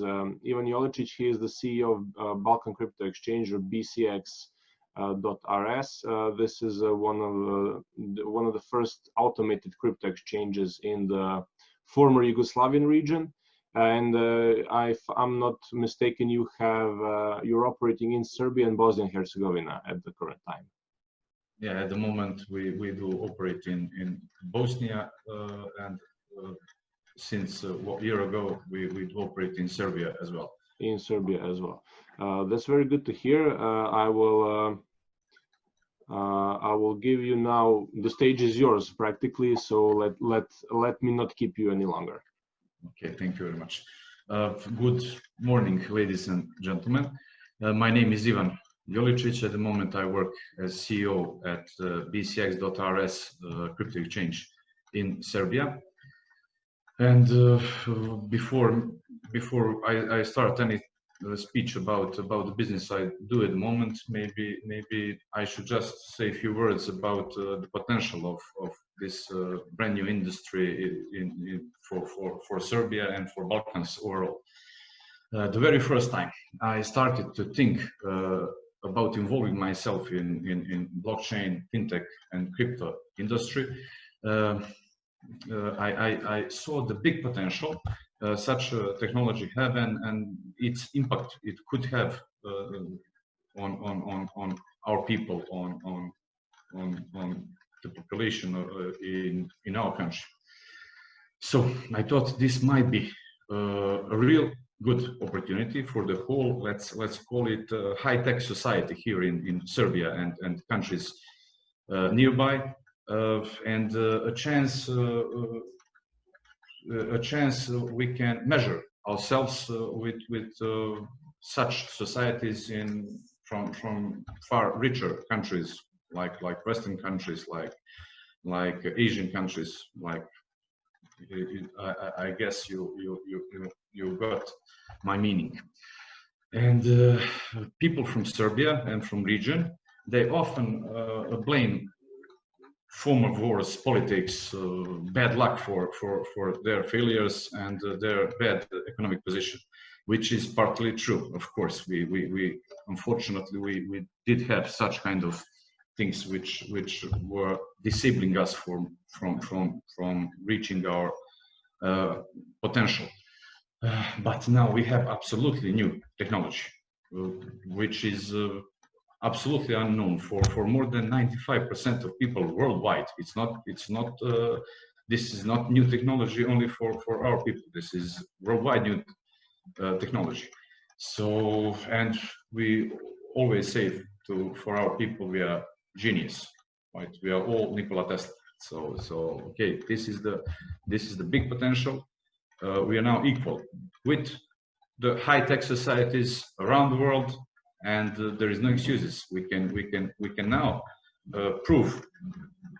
Ivan Joličić. He is the CEO of Balkan crypto exchange, or BCX.rs. This is one of the first automated crypto exchanges in the former Yugoslavian region. And if I'm not mistaken, you're operating in Serbia and Bosnia and Herzegovina at the current time. Yeah, at the moment we do operate in Bosnia, and since a year ago we do operate in Serbia as well. In Serbia as well. That's very good to hear. I will give you now, the stage is yours practically, so let me not keep you any longer. Okay, thank you very much. Good morning, ladies and gentlemen. My name is Ivan Joličić. At the moment I work as CEO at BCX.rs crypto exchange in Serbia. And before I start any speech about the business I do at the moment, maybe I should just say a few words about the potential of this brand new industry for Serbia and for Balkans overall. The very first time I started to think about involving myself in blockchain, fintech, and crypto industry, I saw the big potential such a technology have and its impact it could have on our people, on the population in our country. So I thought this might be a real good opportunity for the whole, let's call it high-tech society here in Serbia and countries nearby, and a chance we can measure ourselves with such societies from far richer countries like Western countries, like Asian countries, like I guess you got my meaning. And people from Serbia and from region, they often blame former wars, politics, bad luck for their failures and their bad economic position, which is partly true. Of course, we unfortunately we did have such kind of things which were disabling us from reaching our potential. But now we have absolutely new technology, which is absolutely unknown for more than 95% of people worldwide. This is not new technology only for our people. This is worldwide new technology. So, and we always say for our people, we are genius, right? We are all Nikola Tesla. So okay, this is the big potential. We are now equal with the high-tech societies around the world, and there is no excuses. We can now prove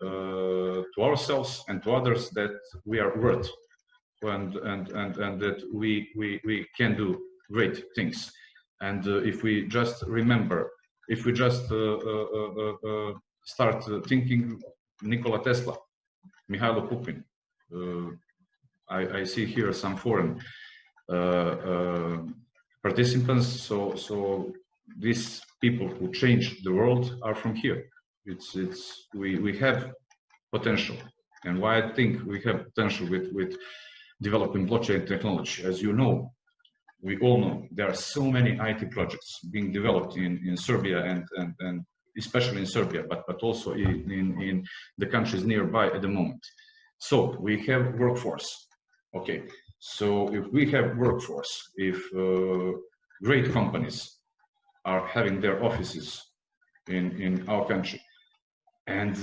to ourselves and to others that we are worth and that we can do great things. And if we just remember, if we just start thinking Nikola Tesla, Mihailo Pupin, I see here some foreign participants. So these people who changed the world are from here. We have potential, and why I think we have potential with developing blockchain technology. As you know, we all know there are so many IT projects being developed in Serbia and especially in Serbia, but also in the countries nearby at the moment. So we have workforce. Okay, so if we have workforce, if great companies are having their offices in our country, and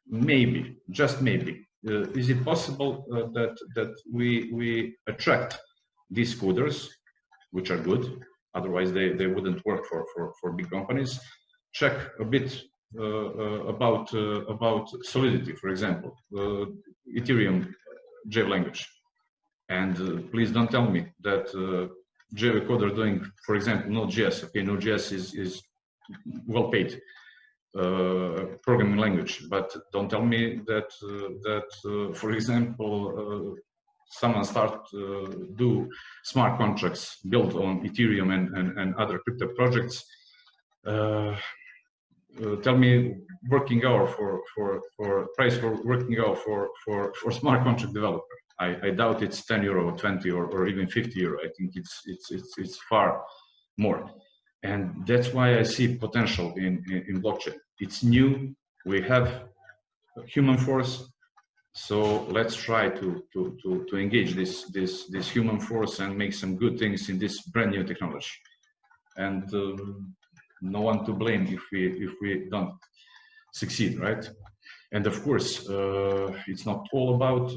maybe, just maybe, is it possible that we attract these coders, which are good, otherwise they wouldn't work for big companies. Check a bit about Solidity, for example, Ethereum Java language, and please don't tell me that Java coder doing, for example, Node.js. Okay, Node.js is well paid programming language, but don't tell me that for example someone start do smart contracts built on Ethereum and other crypto projects, tell me working hour for price for working hour for smart contract developer. I doubt it's 10 euro, 20 or even 50 euro. I think it's far more, and that's why I see potential in blockchain. It's new. We have human force, so let's try to engage this human force and make some good things in this brand new technology. And no one to blame if we don't succeed, right? And of course, it's not all about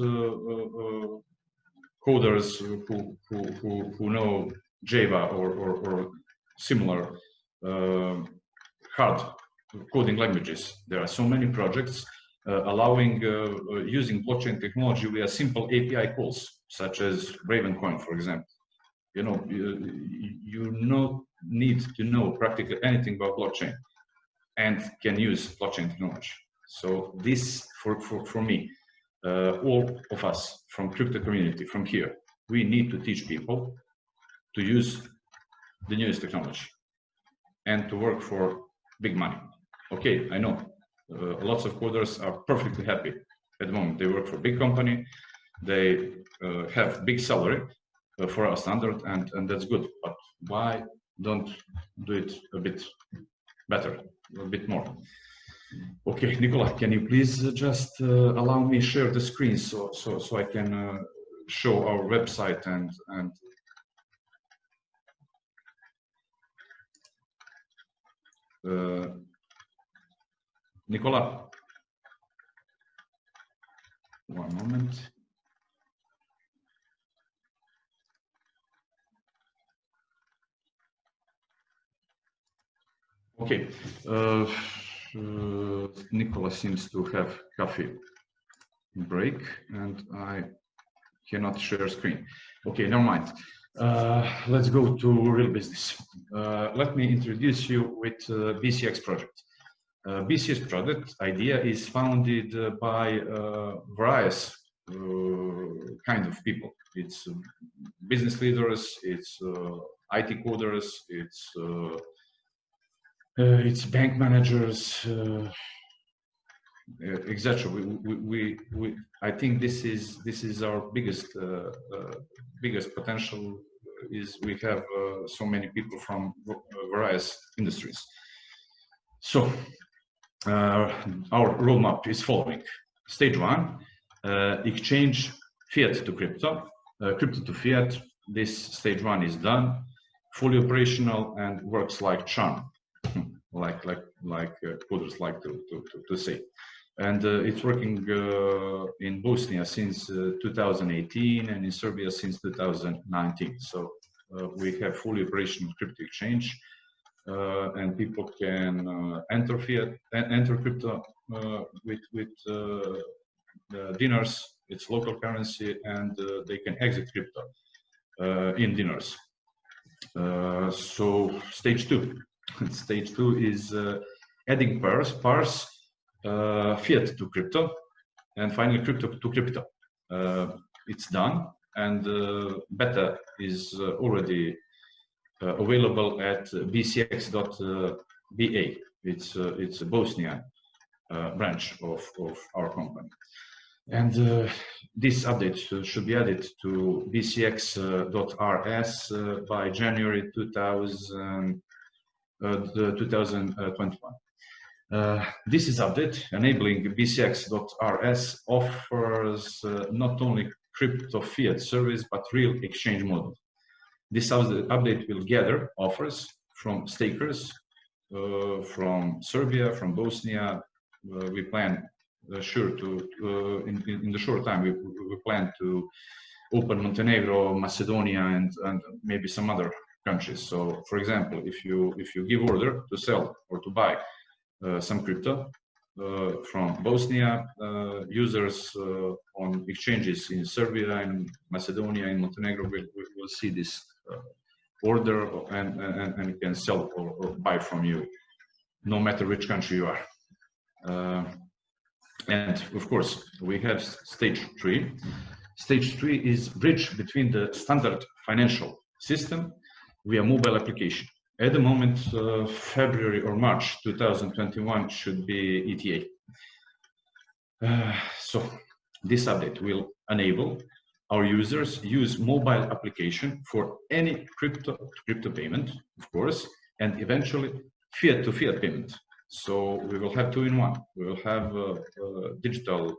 coders who know Java or similar hard coding languages. There are so many projects allowing using blockchain technology via simple API calls, such as Ravencoin, for example. You know, you not need to know practically anything about blockchain and can use blockchain technology. So this, for me, all of us from crypto community, from here, we need to teach people to use the newest technology and to work for big money. Okay, I know lots of coders are perfectly happy at the moment. They work for big company, they have big salary for our standard, and that's good. But why don't do it a bit better, a bit more? Okay, Nicola, can you please just allow me share the screen so I can show our website and Nicola, one moment. Okay, Nicola seems to have coffee break and I cannot share screen. Okay, never mind. Let's go to real business. Let me introduce you with BCX project. BCX project idea is founded by various kind of people. It's business leaders, it's IT coders, it's bank managers, etc. I think this is our biggest potential. Is we have so many people from various industries. So our roadmap is following. Stage 1, exchange fiat to crypto, crypto to fiat. This stage 1 is done, fully operational, and works like charm, like coders like to say. And it's working in Bosnia since 2018 and in Serbia since 2019. So we have fully operational crypto exchange, and people can enter fiat, enter crypto with dinars. It's local currency, and they can exit crypto in dinars. So stage 2. Stage 2 is adding pairs. Fiat to crypto, and finally crypto to crypto. It's done, and beta is already available at BCX.ba. It's a Bosnian branch of our company, and this update should be added to BCX.rs by January 2021. This is update enabling BCX.rs offers not only crypto fiat service but real exchange model. This update will gather offers from stakers from Serbia, from Bosnia. We plan sure to in the short time we plan to open Montenegro, Macedonia, and maybe some other countries. So, for example, if you give order to sell or to buy some crypto from Bosnia, users on exchanges in Serbia and Macedonia and Montenegro will see this order and can sell or buy from you, no matter which country you are. And of course, we have stage 3. Stage 3 is bridge between the standard financial system via mobile application. At the moment, February or March 2021 should be ETA. So this update will enable our users use mobile application for any crypto payment, of course, and eventually fiat to fiat payment. So we will have two-in-one. We will have digital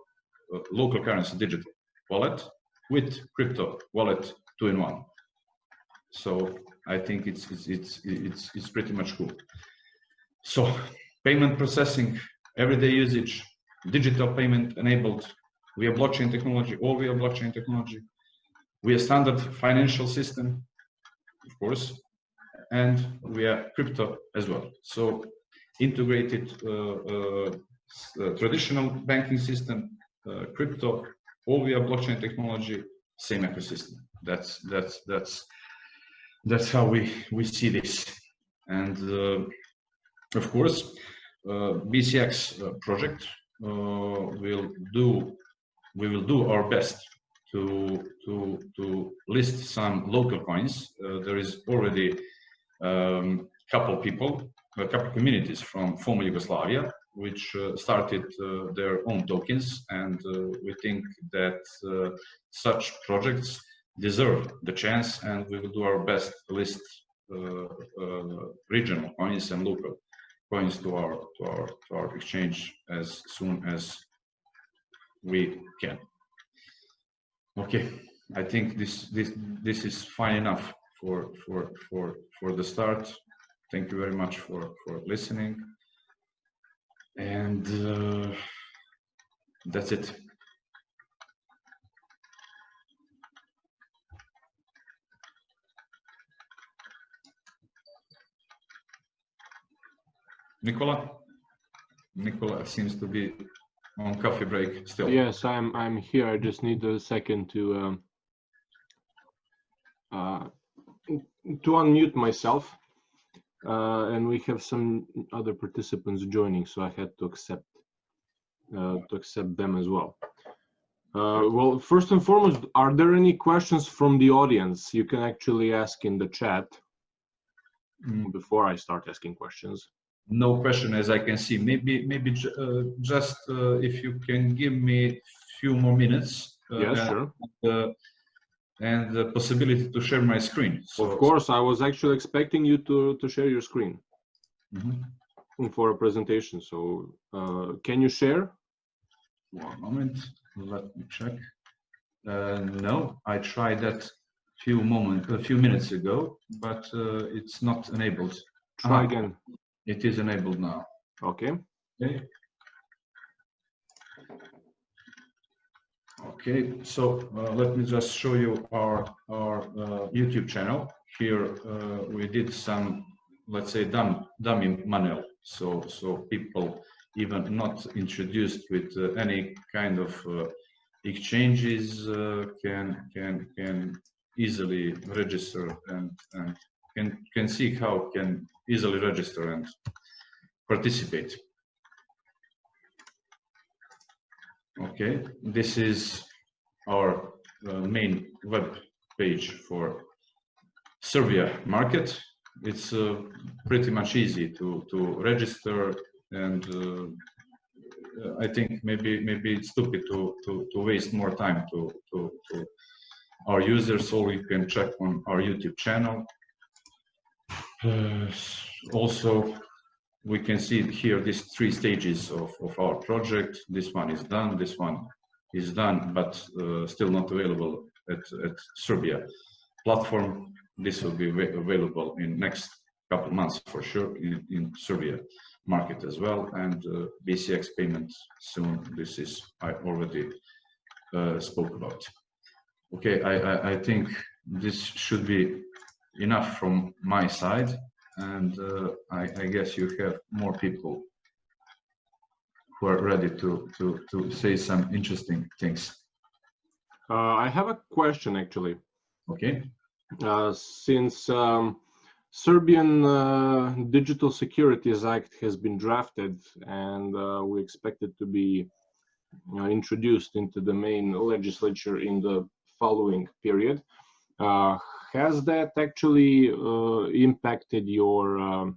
local currency digital wallet with crypto wallet two-in-one. So I think it's pretty much cool. So payment processing, everyday usage, digital payment enabled via blockchain technology, all via blockchain technology, via standard financial system, of course, and via crypto as well. So integrated traditional banking system, crypto, all via blockchain technology, same ecosystem. That's how we see this. And of course, BCX project we will do our best to list some local coins. There is already couple communities from former Yugoslavia which started their own tokens, and we think that such projects deserve the chance, and we will do our best to list regional coins and local coins to our exchange as soon as we can. Okay, I think this is fine enough for the start. Thank you very much for listening, and that's it. Nicola seems to be on coffee break still. Yes, I'm here. I just need a second to unmute myself, and we have some other participants joining, so I had to accept them as well. Well, first and foremost, are there any questions from the audience? You can actually ask in the chat before I start asking questions. No question, as I can see. Maybe just if you can give me a few more minutes. Yes, sure. And the possibility to share my screen. So, of course, I was actually expecting you to share your screen for a presentation. So can you share? One moment, let me check. No, I tried that a few minutes ago, but it's not enabled. Try again. It is enabled now. Okay. Okay, so let me just show you our YouTube channel. Here we did some, let's say, dummy manual, so people even not introduced with any kind of exchanges can easily register and can see how can easily register and participate. Okay, this is our main web page for Serbia market. It's pretty much easy to register, and I think maybe it's stupid to waste more time to our users, so we can check on our YouTube channel. Also, we can see here these 3 stages of our project. This one is done, this one is done, but still not available at Serbia platform. This will be available in next couple months for sure in Serbia market as well, and BCX payment soon. This is I already spoke about. Okay, I think this should be enough from my side, and I guess you have more people who are ready to say some interesting things. I have a question actually. Okay. Since Serbian Digital Securities Act has been drafted, and we expect it to be introduced into the main legislature in the following period. Has that actually impacted your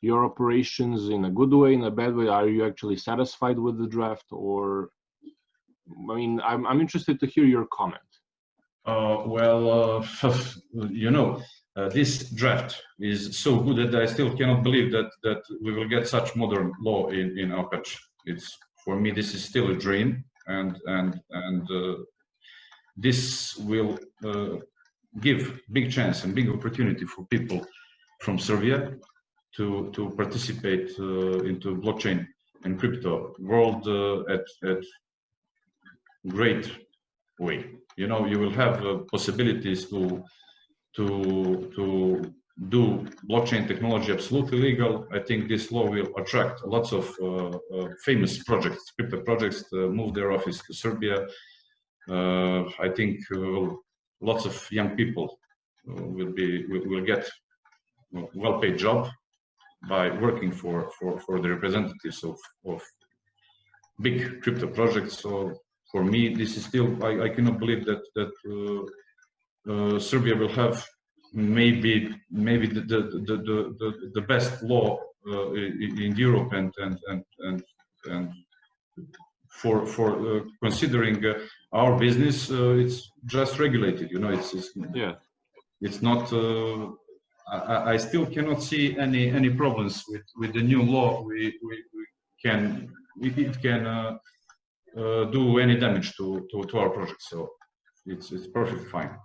operations in a good way, in a bad way? Are you actually satisfied with the draft, or I mean, I'm interested to hear your comment. This draft is so good that I still cannot believe that we will get such modern law in our country. It's, for me, this is still a dream, and this will give big chance and big opportunity for people from Serbia to participate into blockchain and crypto world at great way. You know, you will have possibilities to do blockchain technology absolutely legal. I think this law will attract lots of famous projects, crypto projects, to move their office to Serbia. I think lots of young people will get well-paid job by working for the representatives of big crypto projects. So for me, this is still, I cannot believe that Serbia will have maybe the best law in Europe, and for considering our business, it's just regulated. You know, yeah. It's not. I still cannot see any problems with the new law. It can do any damage to our project. So it's perfectly fine.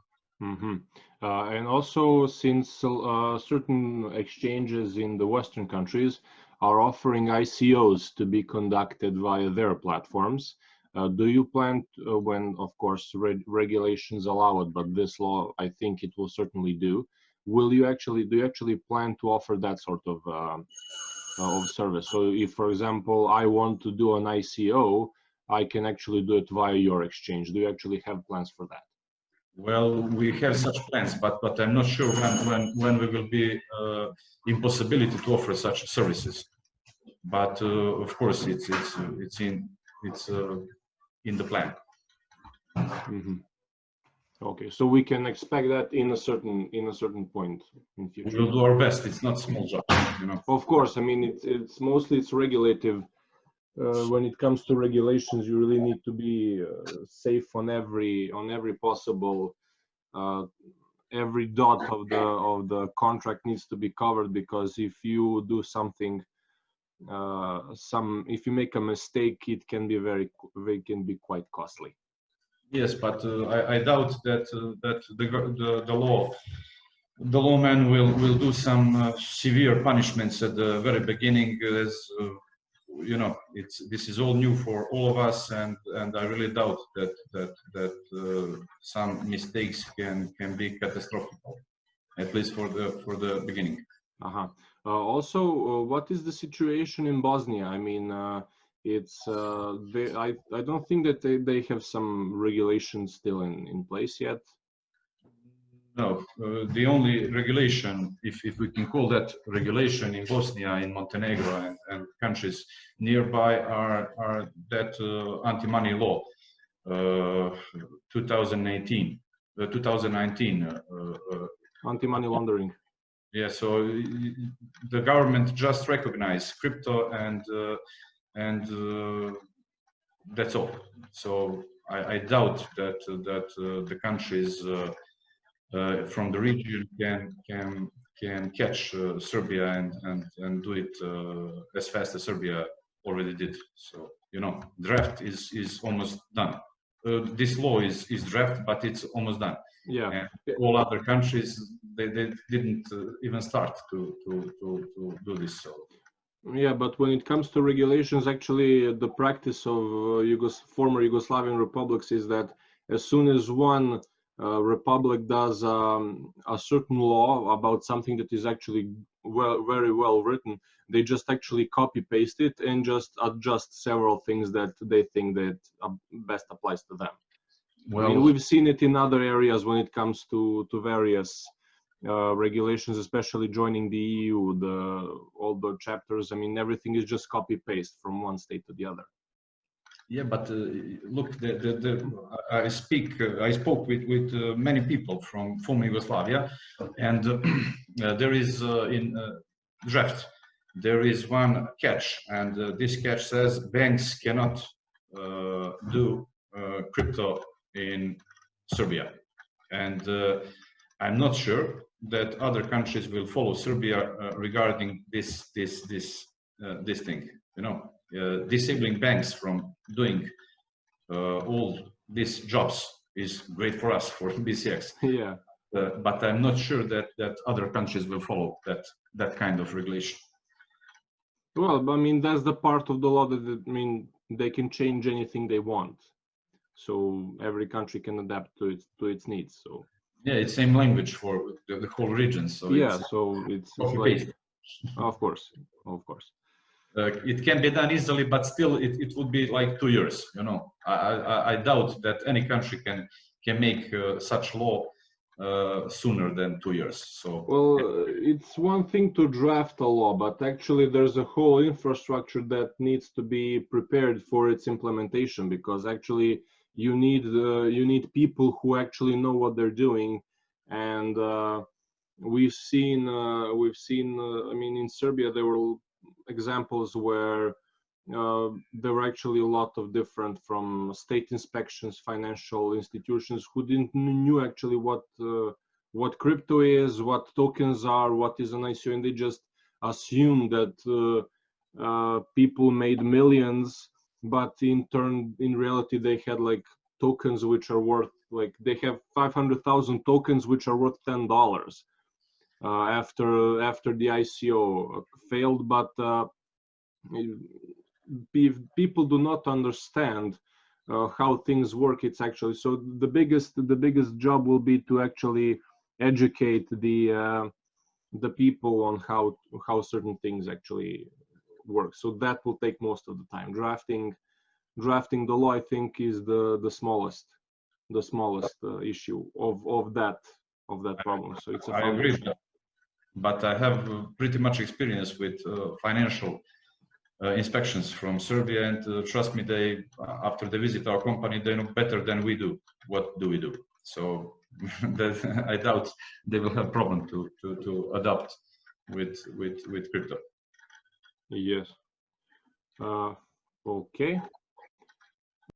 Mm-hmm. And also, since certain exchanges in the Western countries are offering ICOs to be conducted via their platforms, do you plan to, when of course regulations allow it, but this law, I think it will certainly do, do you actually plan to offer that sort of service? So if, for example, I want to do an ICO, I can actually do it via your exchange. Do you actually have plans for that? Well, we have such plans, but I'm not sure when we will be in possibility to offer such services. But of course, it's in the plan. Mm-hmm. Okay, so we can expect that in a certain point in future. We'll do our best. It's not small job, you know. Of course, I mean it's mostly regulative. When it comes to regulations, you really need to be safe on every possible every dot of the contract needs to be covered, because if you do something, if you make a mistake, it can be quite costly. Yes, but I doubt that the lawman will do some severe punishments at the very beginning, as you know, this is all new for all of us, and I really doubt that some mistakes can be catastrophic, at least for the beginning. Also, what is the situation in Bosnia? I mean, I don't think that they have some regulations still in place yet. No, the only regulation, if we can call that regulation, in Bosnia, in Montenegro, and countries nearby are that anti-money law, 2019. Anti-money laundering. Yeah, so the government just recognized crypto, and that's all. So I doubt that the countries from the region can catch Serbia and do it as fast as Serbia already did. So, you know, draft is almost done. This law is draft, but it's almost done. Yeah. And all other countries, they didn't even start to do this. So. Yeah, but when it comes to regulations, actually, the practice of former Yugoslavian republics is that as soon as one republic does a certain law about something that is actually very well written, they just actually copy paste it and just adjust several things that they think that best applies to them. Well, I mean, we've seen it in other areas when it comes to various regulations, especially joining the EU, all the chapters. I mean, everything is just copy paste from one state to the other. Yeah, but look, I spoke with many people from former Yugoslavia, and there is in draft there is one catch, and this catch says banks cannot do crypto in Serbia, and I'm not sure that other countries will follow Serbia regarding this thing. You know, disabling banks from doing all these jobs is great for us, for BCX. Yeah. But I'm not sure that other countries will follow that kind of regulation. Well, I mean, that's the part of the law that, I mean, they can change anything they want. So every country can adapt to its needs. So yeah, it's same language for the whole region. So yeah, so it's like, of course. It can be done easily, but still, it would be like 2 years. You know, I doubt that any country can make such law sooner than 2 years. So well, it's one thing to draft a law, but actually there's a whole infrastructure that needs to be prepared for its implementation, because actually you need people who actually know what they're doing. And we've seen I mean, in Serbia there were examples where there were actually a lot of different from state inspections, financial institutions who didn't knew actually what crypto is, what tokens are, what is an ICO, and they just assume that people made millions, but in reality they had like tokens which are worth, like, they have 500,000 tokens which are worth $10 after the ICO failed. But if people do not understand how things work, it's actually, so the biggest job will be to actually educate the people on how certain things actually work. So that will take most of the time. Drafting the law, I think, is the smallest issue of that problem. So it's a foundation. I agree, but I have pretty much experience with financial inspections from Serbia, and trust me, they after they visit our company, they know better than we do what do we do. So that I doubt they will have problem to adapt with crypto. Yes. Okay.